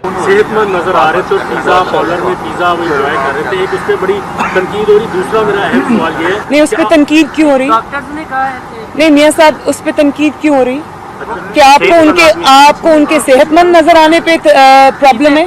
सेहतमंद नजर आ रहे, तो पिज्जा पार्लर में पिज्जा वो एंजॉय कर रहे थे, एक उस पर बड़ी तनकीद हो रही। दूसरा मेरा अहम सवाल ये है, नहीं उस पर तनकीद क्यों हो रही? डॉक्टर्स ने कहा है नहीं मियाँ साहब, उस पर तनकीद क्यों हो रही? क्या आपको उनके सेहतमंद नजर आने पे प्रॉब्लम है,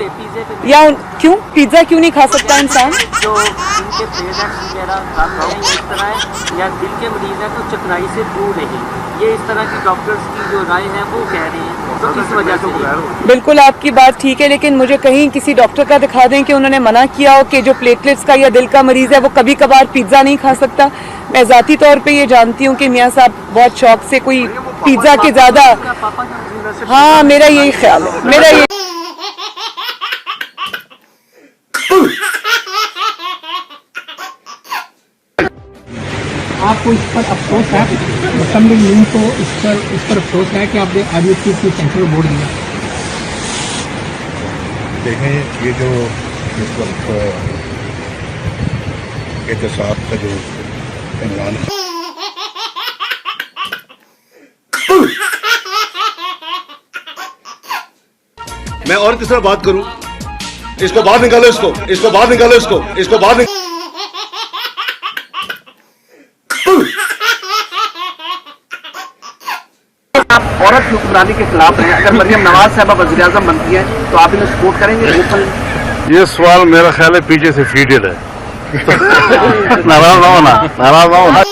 या क्यों पिज्जा क्यों नहीं खा सकता इंसान? जो जिनके पेरेंट्स वगैरह कम है इस तरह है, या दिल के मरीज हैं तो चकनाई से दूर रहे, ये इस तरह की डॉक्टर्स की जो राय है वो कह रहे हैं, तो इस वजह से। बिल्कुल आपकी बात ठीक है, लेकिन मुझे कहीं किसी डॉक्टर का दिखा दें कि उन्होंने मना किया हो कि जो प्लेटलेट्स का या दिल का मरीज है वो कभी कभार पिज्जा नहीं खा सकता। मैं जाती तौर पे ये जानती हूँ कि मियाँ साहब बहुत शौक से कोई पिज्जा के ज्यादा, हाँ मेरा यही ख्याल है, मेरा ये आपको इस पर अफसोस है, मुस्लिम लीग को इस पर अफसोस है कि आपने आज इस चीज़ की सेंट्रल बोर्ड दिया? देखें, ये जो इस वक्त एहतसाब का जो इमरान है, मैं और किस तरह बात करूं? इसको बाहर निकालो, इसको बाहर निकालो, इसको बाहर निकालो। आप औरत हुक्मरानी के खिलाफ हैं, अगर मरियम नवाज साहबा वज़ीर आज़म बनती है तो आप इन्हें सपोर्ट करेंगे? ये सवाल मेरा ख्याल है पीछे से फीडेड है। नाराज ना होना, नाराज ना होना।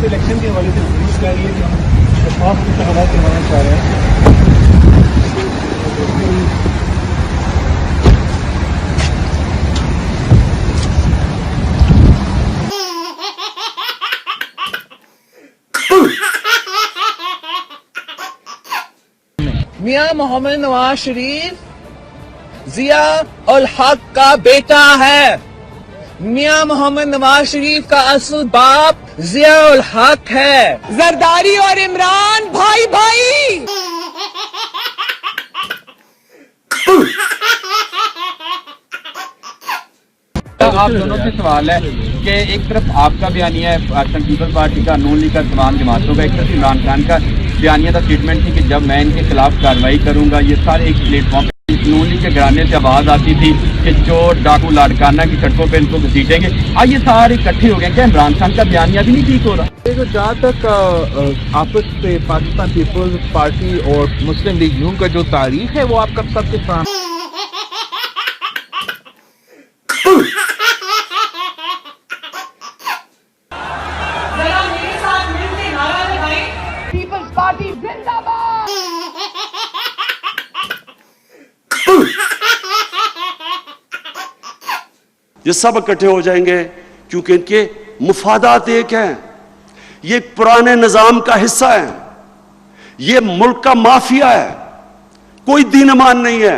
इलेक्शन के हवाले से पुलिस कह रही है कि हम शफाफ इंतखाबात करवाना चाह रहे हैं। मियां मोहम्मद नवाज शरीफ जिया उल हक का बेटा है। मियां मोहम्मद नवाज शरीफ का असल बाप जिया उल हक है। जरदारी और इमरान भाई भाई। आप दोनों से सवाल है कि एक तरफ आपका बयानिया है पीपल्स पार्टी का, नून लीग का, तमाम जमातों का, एक तरफ इमरान खान का बयानिया था, स्टेटमेंट थी कि जब मैं इनके खिलाफ कार्रवाई करूंगा, ये सारे एक प्लेटफॉर्म पे नून लीग के घराने से आवाज आती थी कि चोर डाकू लाड़काना की सड़कों पर इनको घसीटेंगे। आज ये सारे इकट्ठे हो गए, क्या इमरान खान का बयानिया भी नहीं ठीक हो रहा? देखो, जहाँ तक आपस पे पाकिस्तान पीपल्स पार्टी और मुस्लिम लीग नून का जो तारीख है वो आपका सबके सामने पीपल्स पार्टी जिंदाबाद। ये सब इकट्ठे हो जाएंगे क्योंकि इनके मुफादात एक हैं। ये पुराने निजाम का हिस्सा है, ये मुल्क का माफिया है, कोई दीन ईमान नहीं है।